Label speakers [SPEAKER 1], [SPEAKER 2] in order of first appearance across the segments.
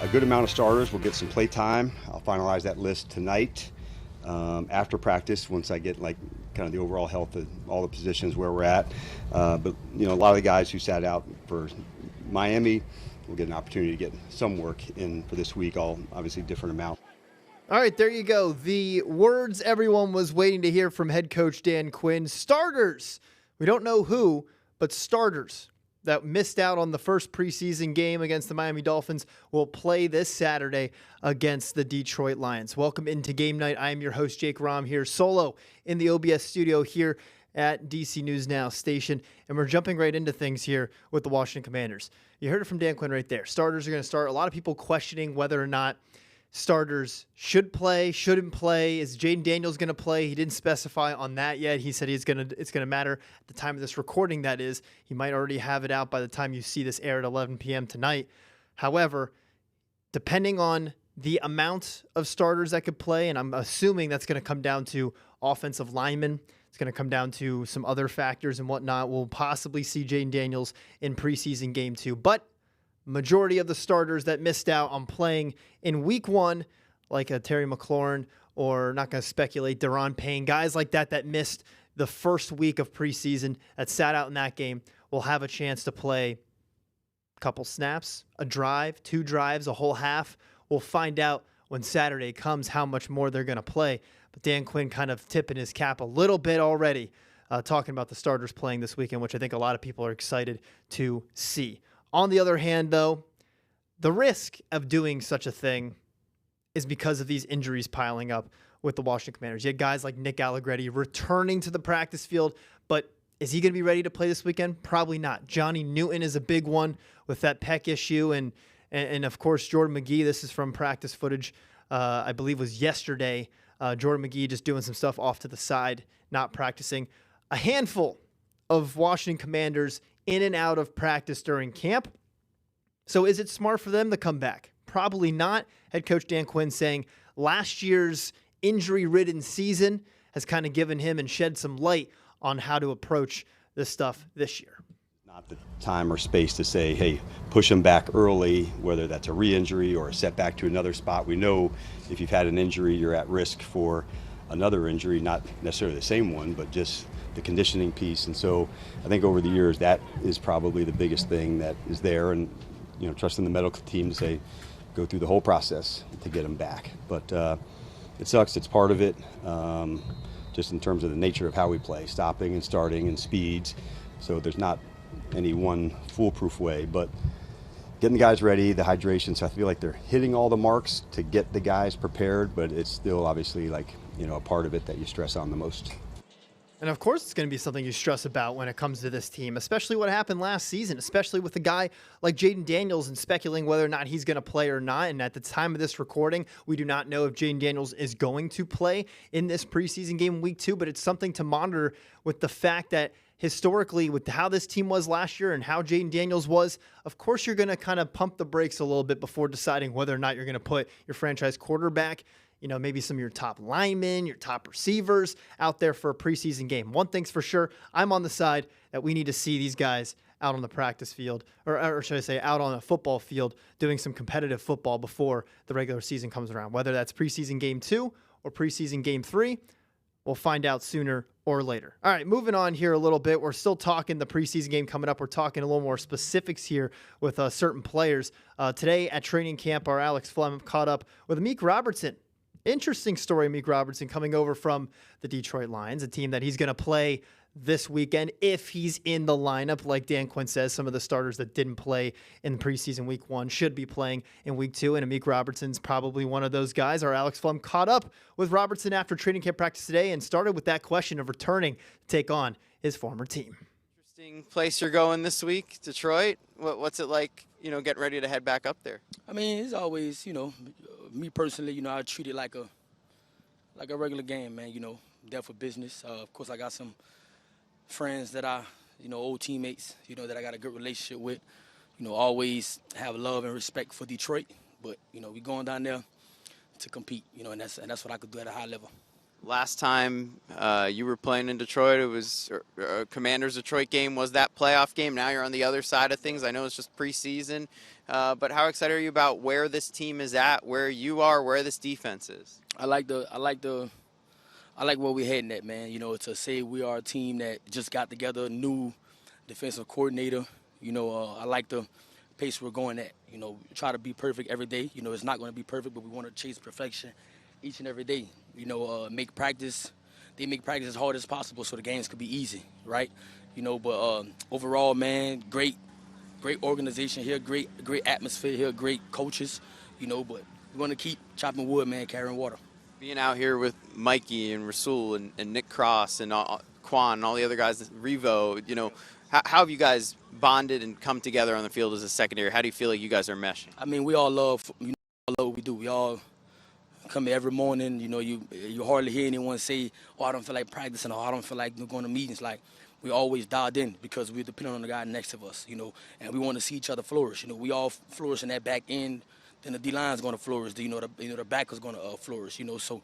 [SPEAKER 1] a good amount of starters will get some play time. I'll finalize that list tonight after practice once I get like kind of the overall health of all the positions where we're at. But a lot of the guys who sat out for Miami will get an opportunity to get some work in for this week, all obviously different amount.
[SPEAKER 2] All right, there you go. The words everyone was waiting to hear from head coach Dan Quinn. Starters. We don't know who, but starters that missed out on the first preseason game against the Miami Dolphins will play this Saturday against the Detroit Lions. Welcome into Game Night. I am your host, Jake Rahm, here solo in the OBS studio here at DC News Now station, and we're jumping right into things here with the Washington Commanders. You heard it from Dan Quinn right there. Starters are going to start. A lot of people questioning whether or not starters should play, shouldn't play. Is Jaden Daniels going to play? He didn't specify on that yet. He said it's going to matter at the time of this recording, that is. He might already have it out by the time you see this air at 11 p.m. tonight. However, depending on the amount of starters that could play, and I'm assuming that's going to come down to offensive linemen, it's going to come down to some other factors and whatnot. We'll possibly see Jaden Daniels in preseason game 2. But majority of the starters that missed out on playing in week 1, like a Terry McLaurin, or not going to speculate, Deron Payne, guys like that missed the first week of preseason, that sat out in that game, will have a chance to play a couple snaps, a drive, 2 drives, a whole half. We'll find out when Saturday comes how much more they're going to play. But Dan Quinn kind of tipping his cap a little bit already, talking about the starters playing this weekend, which I think a lot of people are excited to see. On the other hand, though, the risk of doing such a thing is because of these injuries piling up with the Washington Commanders. You had guys like Nick Allegretti returning to the practice field, but is he going to be ready to play this weekend? Probably not. Johnny Newton is a big one with that pec issue, and of course, Jordan McGee. This is from practice footage, I believe was yesterday. Jordan McGee just doing some stuff off to the side, not practicing. A handful of Washington Commanders in and out of practice during camp. So is it smart for them to come back? Probably not. Head coach Dan Quinn saying last year's injury-ridden season has kind of given him and shed some light on how to approach this stuff this year.
[SPEAKER 1] Not the time or space to say, hey, push them back early, whether that's a re-injury or a setback to another spot. We know if you've had an injury, you're at risk for another injury, not necessarily the same one, but just the conditioning piece. And so I think over the years, that is probably the biggest thing that is there. And, trusting the medical team to say, go through the whole process to get them back. But it sucks. It's part of it, just in terms of the nature of how we play, stopping and starting and speeds. So there's not any one foolproof way, but getting the guys ready, the hydration. So I feel like they're hitting all the marks to get the guys prepared, but it's still obviously like, a part of it that you stress on the most.
[SPEAKER 2] And of course, it's going to be something you stress about when it comes to this team, especially what happened last season, especially with a guy like Jaden Daniels and speculating whether or not he's going to play or not. And at the time of this recording, we do not know if Jaden Daniels is going to play in this preseason game week 2, but it's something to monitor with the fact that historically, with how this team was last year and how Jaden Daniels was, of course, you're going to kind of pump the brakes a little bit before deciding whether or not you're going to put your franchise quarterback, maybe some of your top linemen, your top receivers out there for a preseason game. One thing's for sure, I'm on the side that we need to see these guys out on the practice field, or should I say out on a football field doing some competitive football before the regular season comes around. Whether that's preseason game 2 or preseason game 3, we'll find out sooner or later. All right, moving on here a little bit. We're still talking the preseason game coming up. We're talking a little more specifics here with certain players. Today at training camp, our Alex Flem caught up with Amik Robertson. Interesting story, Amik Robertson, coming over from the Detroit Lions, a team that he's going to play this weekend if he's in the lineup. Like Dan Quinn says, some of the starters that didn't play in preseason week 1 should be playing in week 2, and Amik Robertson's probably one of those guys. Our Alex Flem caught up with Robertson after training camp practice today and started with that question of returning to take on his former team.
[SPEAKER 3] Interesting place you're going this week, Detroit. What's it like, getting ready to head back up there?
[SPEAKER 4] I mean, it's always, me personally, I treat it like a regular game, man. There for business. Of course, I got some friends that old teammates, that I got a good relationship with. Always have love and respect for Detroit. But we going down there to compete, and that's what I could do at a high level.
[SPEAKER 3] Last time you were playing in Detroit, it was Commanders Detroit game was that playoff game. Now you're on the other side of things. I know it's just preseason, but how excited are you about where this team is at, where you are, where this defense is?
[SPEAKER 4] I like where we're heading at, man. You know, to say we are a team that just got together, a new defensive coordinator. You know, I like the pace we're going at. You know, try to be perfect every day. You know, it's not going to be perfect, but we want to chase perfection each and every day. You know, they make practice as hard as possible so the games could be easy, right? You know, but overall, man, great organization here, great atmosphere here, great coaches. You know, but we're going to keep chopping wood, man, carrying water.
[SPEAKER 3] Being out here with Mikey and Rasul and Nick Cross and Quan and all the other guys, Revo, you know, how have you guys bonded and come together on the field as a secondary? How do you feel like you guys are meshing?
[SPEAKER 4] I mean, we all love what we do. We all come here every morning. You know, you hardly hear anyone say, "Oh, I don't feel like practicing," or "I don't feel like going to meetings." Like, we always dialed in because we're dependent on the guy next to us. You know, and we want to see each other flourish. You know, we all flourish in that back end. Then the D-line is going to flourish. The back is going to flourish. You know, so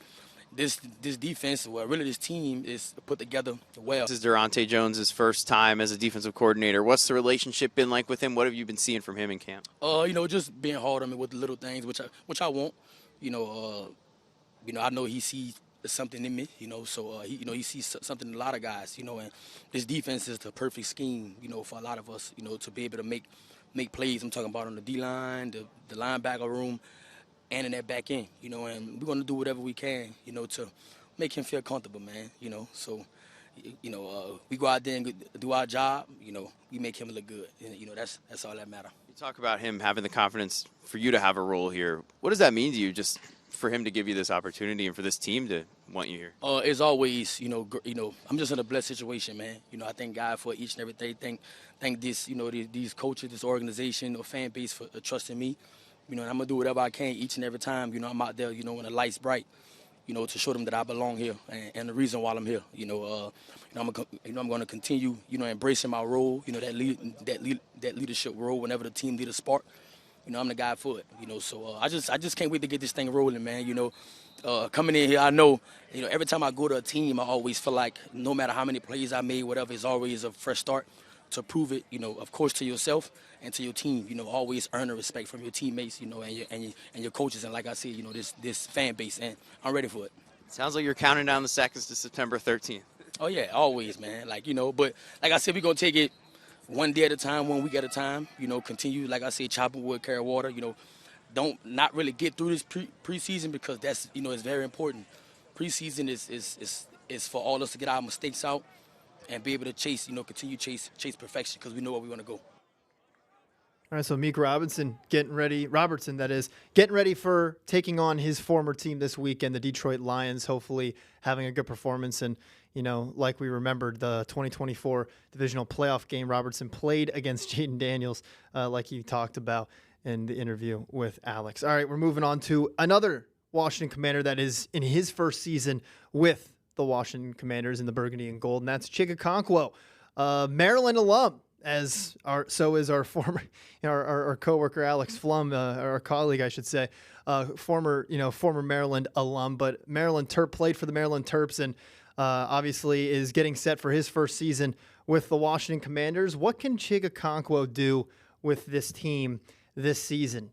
[SPEAKER 4] this defense, well, really this team is put together well.
[SPEAKER 3] This is Durante Jones' first time as a defensive coordinator. What's the relationship been like with him? What have you been seeing from him in camp?
[SPEAKER 4] You know, just being hard on me with the little things, which I want. You know, I know he sees something in me. You know, so he sees something in a lot of guys. You know, and this defense is the perfect scheme. You know, for a lot of us. You know, to be able to make plays. I'm talking about on the D-line, the linebacker room, and in that back end, you know, and we're going to do whatever we can, you know, to make him feel comfortable, man, you know. So, you know, we go out there and do our job, you know, we make him look good. And, you know, that's all that matters.
[SPEAKER 3] You talk about him having the confidence for you to have a role here. What does that mean to you, just for him to give you this opportunity and for this team to want you here?
[SPEAKER 4] It's always, you know, I'm just in a blessed situation, man. You know, I thank God for each and everything. Thank this, you know, these coaches, this organization, or fan base for trusting me. You know, and I'm going to do whatever I can each and every time, you know, I'm out there, you know, when the light's bright, you know, to show them that I belong here and the reason why I'm here. You know, I'm going to continue, you know, embracing my role, you know, that leadership role whenever the team need a spark. You know, I'm the guy for it, you know, so I just can't wait to get this thing rolling, man. You know, coming in here, I know, you know, every time I go to a team, I always feel like no matter how many plays I made, whatever, it's always a fresh start to prove it, you know, of course, to yourself and to your team. You know, always earn the respect from your teammates, you know, and your coaches. And like I said, you know, this fan base, and I'm ready for it.
[SPEAKER 3] Sounds like you're counting down the seconds to September 13th.
[SPEAKER 4] Oh, yeah, always, man. Like, you know, but like I said, we're going to take it one day at a time, 1 week at a time, you know, continue, like I say, chopping wood, carry water, you know, not really get through this preseason because that's, you know, it's very important. Preseason is for all us to get our mistakes out and be able to chase, you know, continue chase perfection because we know where we want to go.
[SPEAKER 2] All right, so Meek Robertson getting ready for taking on his former team this weekend, the Detroit Lions, hopefully having a good performance. And, you know, like we remembered, the 2024 divisional playoff game, Robertson played against Jaden Daniels, like he talked about in the interview with Alex. All right, we're moving on to another Washington Commander that is in his first season with the Washington Commanders in the burgundy and gold, and that's Chig Okonkwo, Maryland alum. So is our former, our coworker Alex Flum, our colleague, I should say, former Maryland alum, but Maryland Terp played for the Maryland Terps, and obviously is getting set for his first season with the Washington Commanders. What can Chig Okonkwo do with this team this season?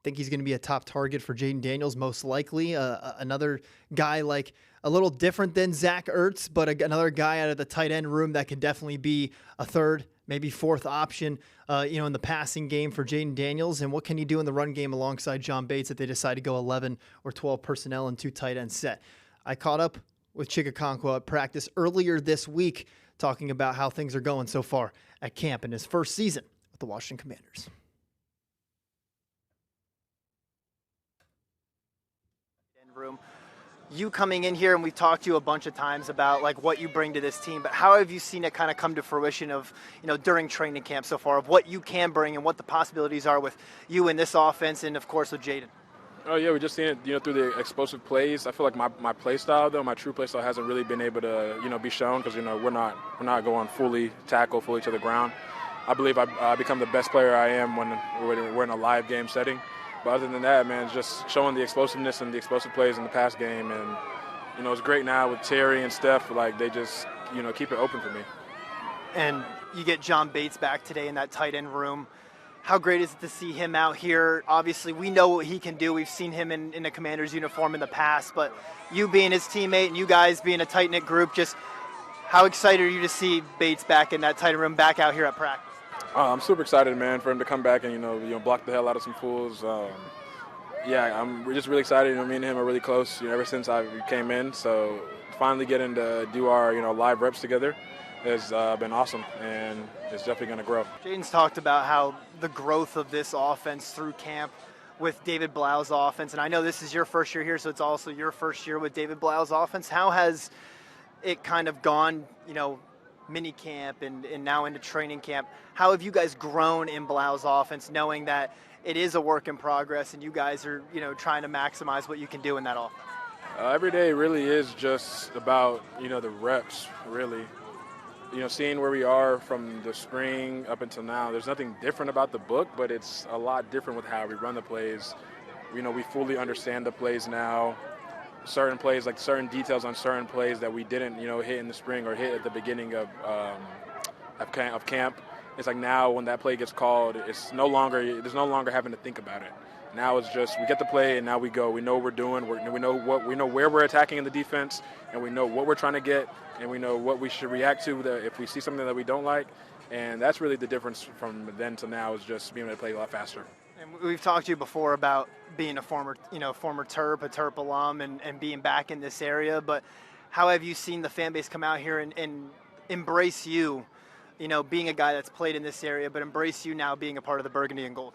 [SPEAKER 2] Think he's going to be a top target for Jaden Daniels, most likely. Another guy like a little different than Zach Ertz, but another guy out of the tight end room that could definitely be a third, maybe fourth option, in the passing game for Jaden Daniels. And what can he do in the run game alongside John Bates if they decide to go 11 or 12 personnel and 2 tight end set? I caught up with Chig Okonkwo at practice earlier this week, talking about how things are going so far at camp in his first season with the Washington Commanders.
[SPEAKER 5] Room. You coming in here, and we've talked to you a bunch of times about like what you bring to this team, but how have you seen it kind of come to fruition of, during training camp so far, of what you can bring and what the possibilities are with you in this offense and of course with Jaden?
[SPEAKER 6] Oh yeah, we just seen it, through the explosive plays. I feel like my play style though, my true play style hasn't really been able to, be shown because we're not going fully tackle, fully to the ground. I believe I become the best player I am when we're in a live game setting. But other than that, man, it's just showing the explosiveness and the explosive plays in the pass game and, it's great now with Terry and Steph. Like, they just, keep it open for me.
[SPEAKER 5] And you get John Bates back today in that tight end room. How great is it to see him out here? Obviously, we know what he can do. We've seen him in a Commander's uniform in the past, but you being his teammate and you guys being a tight-knit group, just how excited are you to see Bates back in that tight end room, back out here at practice?
[SPEAKER 6] I'm super excited, man, for him to come back and, block the hell out of some fools. We're just really excited. Me and him are really close, ever since I came in. So finally getting to do our, live reps together has been awesome, and it's definitely going to grow.
[SPEAKER 5] Jaden's talked about how the growth of this offense through camp with David Blau's offense, and I know this is your first year here, so it's also your first year with David Blau's offense. How has it kind of gone, mini camp and now into training camp? How have you guys grown in Blau's offense, knowing that it is a work in progress and you guys are, trying to maximize what you can do in that offense?
[SPEAKER 6] Every day really is just about, the reps, really. Seeing where we are from the spring up until now, there's nothing different about the book, but it's a lot different with how we run the plays. We fully understand the plays now. Certain plays, like certain details on certain plays that we didn't, hit in the spring or hit at the beginning of camp. It's like now when that play gets called, there's no longer having to think about it. Now it's just we get the play and now we go. We know what we're doing. We know where we're attacking in the defense, and we know what we're trying to get, and we know what we should react to if we see something that we don't like. And that's really the difference from then to now, is just being able to play a lot faster.
[SPEAKER 5] And we've talked to you before about being a former Terp alum, and being back in this area. But how have you seen the fan base come out here and embrace you, being a guy that's played in this area, but embrace you now being a part of the Burgundy and Gold?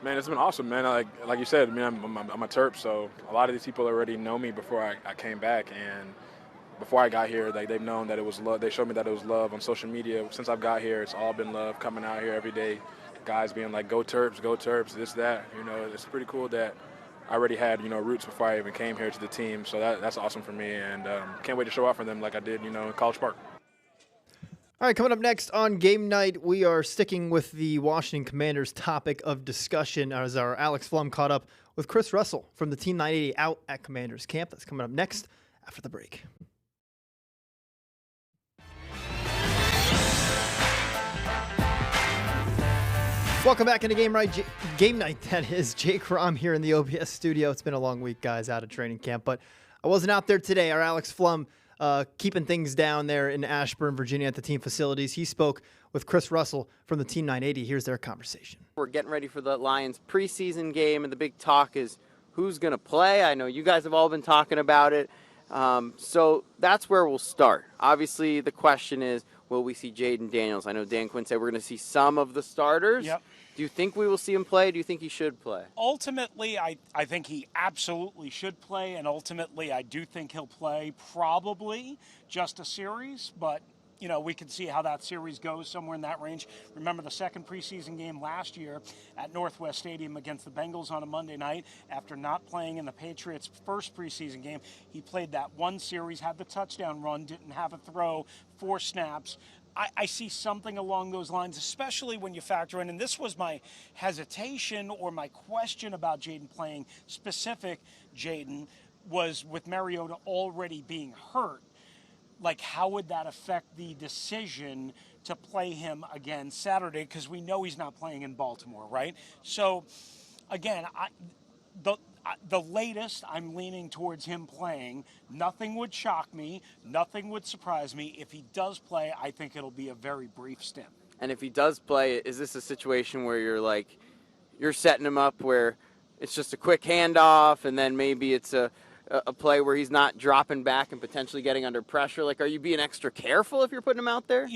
[SPEAKER 6] Man, it's been awesome, man. Like you said, I'm a Terp, so a lot of these people already know me before I came back, and before I got here, they've known that it was love. They showed me that it was love on social media. Since I've got here, it's all been love, coming out here every day. Guys being like, go Terps, this, that. It's pretty cool that I already had, roots before I even came here to the team. So that's awesome for me, and can't wait to show off for them like I did, in College Park.
[SPEAKER 2] All right, coming up next on Game Night, we are sticking with the Washington Commanders topic of discussion as our Alex Flum caught up with Chris Russell from the Team 980 out at Commanders Camp. That's coming up next after the break. Welcome back into Game Night. That is Jake Rom here in the OBS studio. It's been a long week, guys, out of training camp, but I wasn't out there today. Our Alex Flum keeping things down there in Ashburn, Virginia at the team facilities. He spoke with Chris Russell from the Team 980. Here's their conversation.
[SPEAKER 3] We're getting ready for the Lions preseason game, and the big talk is who's going to play. I know you guys have all been talking about it. So that's where we'll start. Obviously, the question is, will we see Jaden Daniels? I know Dan Quinn said we're going to see some of the starters.
[SPEAKER 7] Yep.
[SPEAKER 3] Do you think we will see him play? Do you think he should play?
[SPEAKER 7] Ultimately, I think he absolutely should play, and ultimately I do think he'll play probably just a series, but we can see how that series goes, somewhere in that range. Remember the second preseason game last year at Northwest Stadium against the Bengals on a Monday night. After not playing in the Patriots' first preseason game, he played that one series, had the touchdown run, didn't have a throw, 4 snaps. I see something along those lines, especially when you factor in, and this was my hesitation or my question about Jaden playing, specific Jaden, was with Mariota already being hurt. Like, how would that affect the decision to play him again Saturday? Because we know he's not playing in Baltimore, right? So, again, the latest, I'm leaning towards him playing. Nothing would shock me. Nothing would surprise me. If he does play, I think it'll be a very brief stint.
[SPEAKER 3] And if he does play, is this a situation where you're setting him up where it's just a quick handoff, and then maybe it's a play where he's not dropping back and potentially getting under pressure? Like, are you being extra careful if you're putting him out there?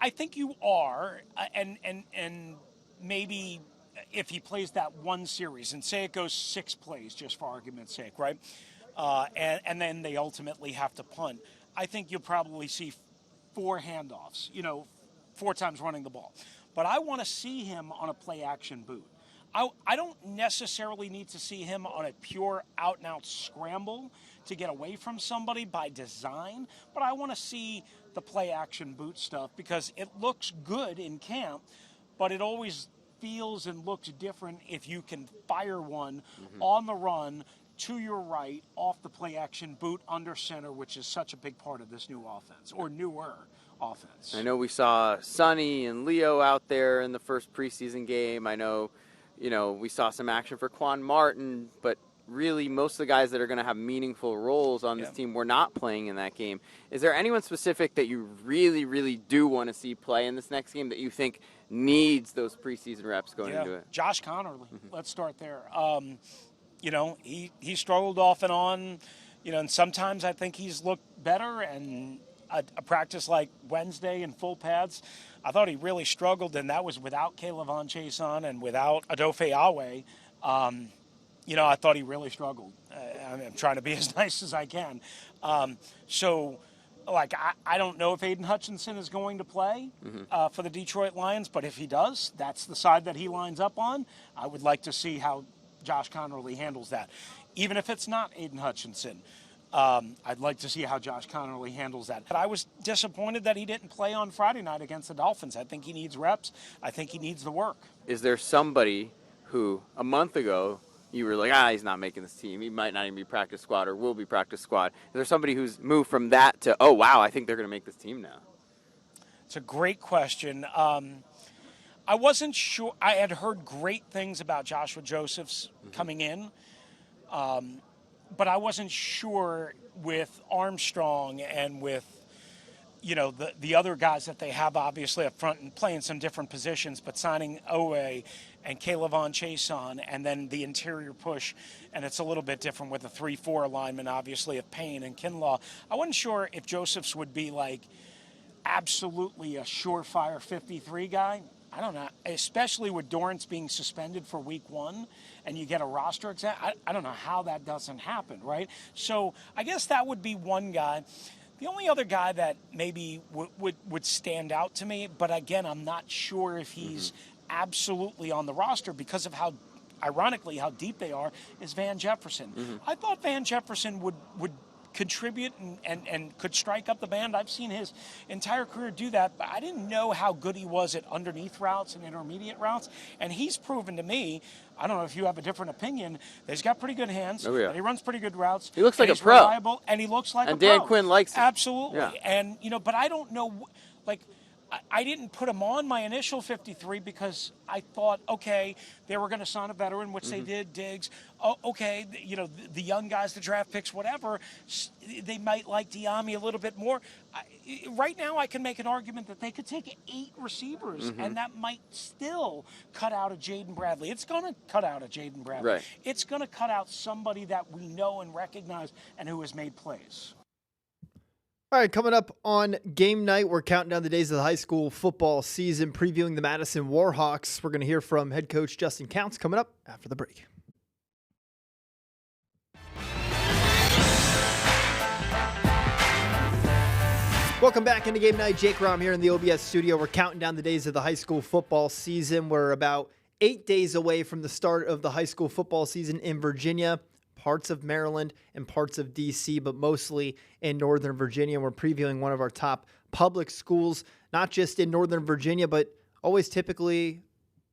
[SPEAKER 7] I think you are, and maybe if he plays that one series, and say it goes 6 plays, just for argument's sake, right? And then they ultimately have to punt. I think you'll probably see 4 handoffs, 4 times running the ball. But I want to see him on a play-action boot. I don't necessarily need to see him on a pure out-and-out scramble to get away from somebody by design, but I want to see the play-action boot stuff because it looks good in camp, but it always feels and looks different if you can fire one on the run to your right, off the play action, boot under center, which is such a big part of this new offense, or newer offense.
[SPEAKER 3] I know we saw Sonny and Leo out there in the first preseason game. I know, we saw some action for Quan Martin, but really most of the guys that are going to have meaningful roles on this team were not playing in that game. Is there anyone specific that you really, really do want to see play in this next game that you think needs those preseason reps going into it?
[SPEAKER 7] Josh Connerly. Let's start there. He struggled off and on, and sometimes I think he's looked better, and a practice like Wednesday in full pads, I thought he really struggled, and that was without Kayvon Chason and without Adofe Awe. I thought he really struggled. I'm trying to be as nice as I can. I don't know if Aiden Hutchinson is going to play for the Detroit Lions, but if he does, that's the side that he lines up on. I would like to see how Josh Connerly handles that. Even if it's not Aiden Hutchinson, I'd like to see how Josh Connerly handles that. But I was disappointed that he didn't play on Friday night against the Dolphins. I think he needs reps. I think he needs the work.
[SPEAKER 3] Is there somebody who, a month ago, you were like, he's not making this team. He might not even be practice squad or will be practice squad. Is there somebody who's moved from that to, oh, wow, I think they're going to make this team now?
[SPEAKER 7] It's a great question. I wasn't sure. I had heard great things about Joshua Josephs coming in, but I wasn't sure with Armstrong and with, the other guys that they have obviously up front and playing some different positions, but signing Owe and Kayvon Chason and then the interior push, and it's a little bit different with the 3-4 alignment, obviously, of Payne and Kinlaw. I wasn't sure if Josephs would be like absolutely a surefire 53 guy. I don't know, especially with Dorrance being suspended for week 1 and you get a roster exam. I don't know how that doesn't happen, right? So I guess that would be one guy. The only other guy that maybe would stand out to me, but again, I'm not sure if he's absolutely on the roster because of how, ironically, how deep they are, is Van Jefferson. I thought Van Jefferson would contribute and could strike up the band. I've seen his entire career do that, but I didn't know how good he was at underneath routes and intermediate routes, and he's proven to me, I don't know if you have a different opinion, that he's got pretty good hands, and he runs pretty good routes.
[SPEAKER 3] He looks like a pro.
[SPEAKER 7] Reliable, and he looks like a pro.
[SPEAKER 3] And Dan Quinn likes it.
[SPEAKER 7] Absolutely.
[SPEAKER 3] Yeah.
[SPEAKER 7] And, but I don't know, I didn't put him on my initial 53 because I thought, okay, they were going to sign a veteran, which they did, Diggs. Oh, okay, the young guys, the draft picks, whatever, they might like Diami a little bit more. Right now, I can make an argument that they could take 8 receivers, and that might still cut out a Jaden Bradley. It's going to cut out a Jaden Bradley.
[SPEAKER 3] Right.
[SPEAKER 7] It's going to cut out somebody that we know and recognize and who has made plays.
[SPEAKER 2] All right, coming up on game night, we're counting down the days of the high school football season, previewing the Madison Warhawks. We're going to hear from head coach Justin Counts coming up after the break. Welcome back into game night. Jake Rom here in the OBS studio. We're counting down the days of the high school football season. We're about 8 days away from the start of the high school football season in Virginia, parts of Maryland, and parts of D.C., but mostly in Northern Virginia. We're previewing one of our top public schools, not just in Northern Virginia, but always typically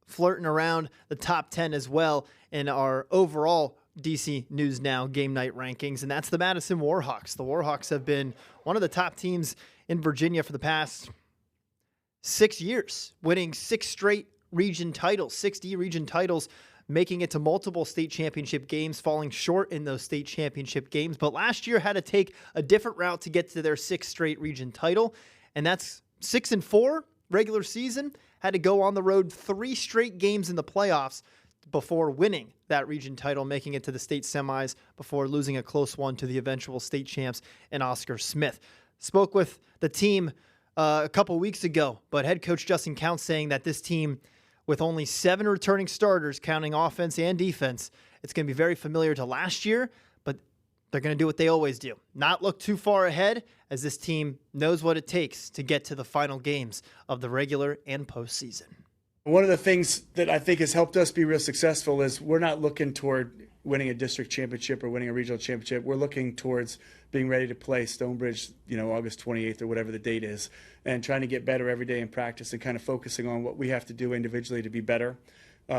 [SPEAKER 2] flirting around the top 10 as well in our overall DC News Now game night rankings, and that's the Madison Warhawks. The Warhawks have been one of the top teams in Virginia for the past 6 years, winning 6 straight region titles, 6D region titles, making it to multiple state championship games, falling short in those state championship games. But last year had to take a different route to get to their 6th straight region title, and that's 6-4 regular season. Had to go on the road 3 straight games in the playoffs before winning that region title, making it to the state semis before losing a close one to the eventual state champs and Oscar Smith. Spoke with the team a couple weeks ago, but head coach Justin Counts saying that this team, with only 7 returning starters, counting offense and defense, it's going to be very familiar to last year, but they're going to do what they always do. Not look too far ahead, as this team knows what it takes to get to the final games of the regular and postseason.
[SPEAKER 8] One of the things that I think has helped us be real successful is we're not looking toward winning a district championship or winning a regional championship. We're looking towards being ready to play Stonebridge, August 28th or whatever the date is, and trying to get better every day in practice and kind of focusing on what we have to do individually to be better,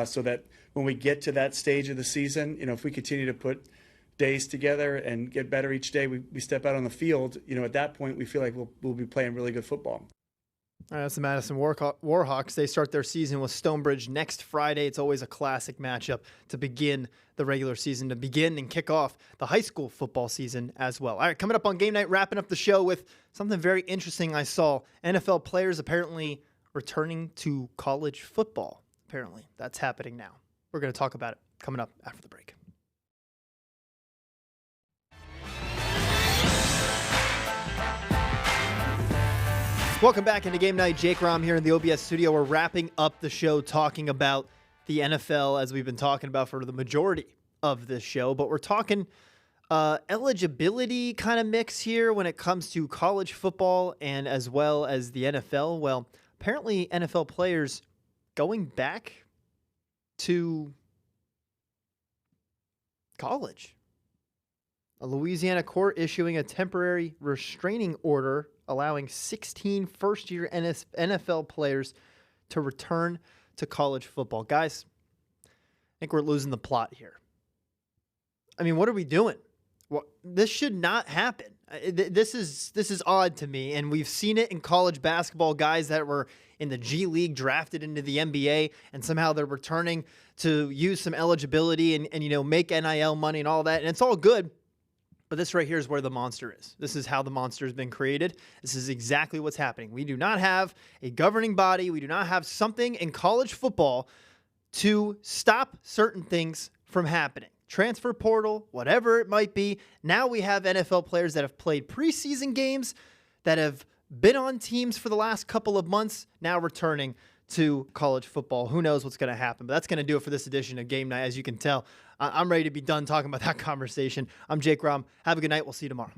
[SPEAKER 8] so that when we get to that stage of the season, if we continue to put days together and get better each day we step out on the field, at that point we feel like we'll be playing really good football.
[SPEAKER 2] All right, that's the Madison Warhawks. They start their season with Stonebridge next Friday. It's always a classic matchup to begin the regular season, to begin and kick off the high school football season as well. All right, coming up on Game Night, wrapping up the show with something very interesting I saw. NFL players apparently returning to college football. Apparently, that's happening now. We're going to talk about it coming up after the break. Welcome back into Game Night. Jake Rom here in the OBS studio. We're wrapping up the show talking about the NFL as we've been talking about for the majority of this show. But we're talking eligibility kind of mix here when it comes to college football and as well as the NFL. Well, apparently NFL players going back to college. A Louisiana court issuing a temporary restraining order allowing 16 first-year NFL players to return to college football. Guys, I think we're losing the plot here. I mean, what are we doing? Well, this should not happen. This is odd to me, and we've seen it in college basketball. Guys that were in the G League drafted into the NBA, and somehow they're returning to use some eligibility and make NIL money and all that, and it's all good. But this right here is where the monster is. This is how the monster has been created. This is exactly what's happening. We do not have a governing body. We do not have something in college football to stop certain things from happening. Transfer portal, whatever it might be. Now we have NFL players that have played preseason games, that have been on teams for the last couple of months, now returning to college football. Who knows what's going to happen? But that's going to do it for this edition of Game Night. As you can tell, I'm ready to be done talking about that conversation. I'm Jake Rom. Have a good night. We'll see you tomorrow.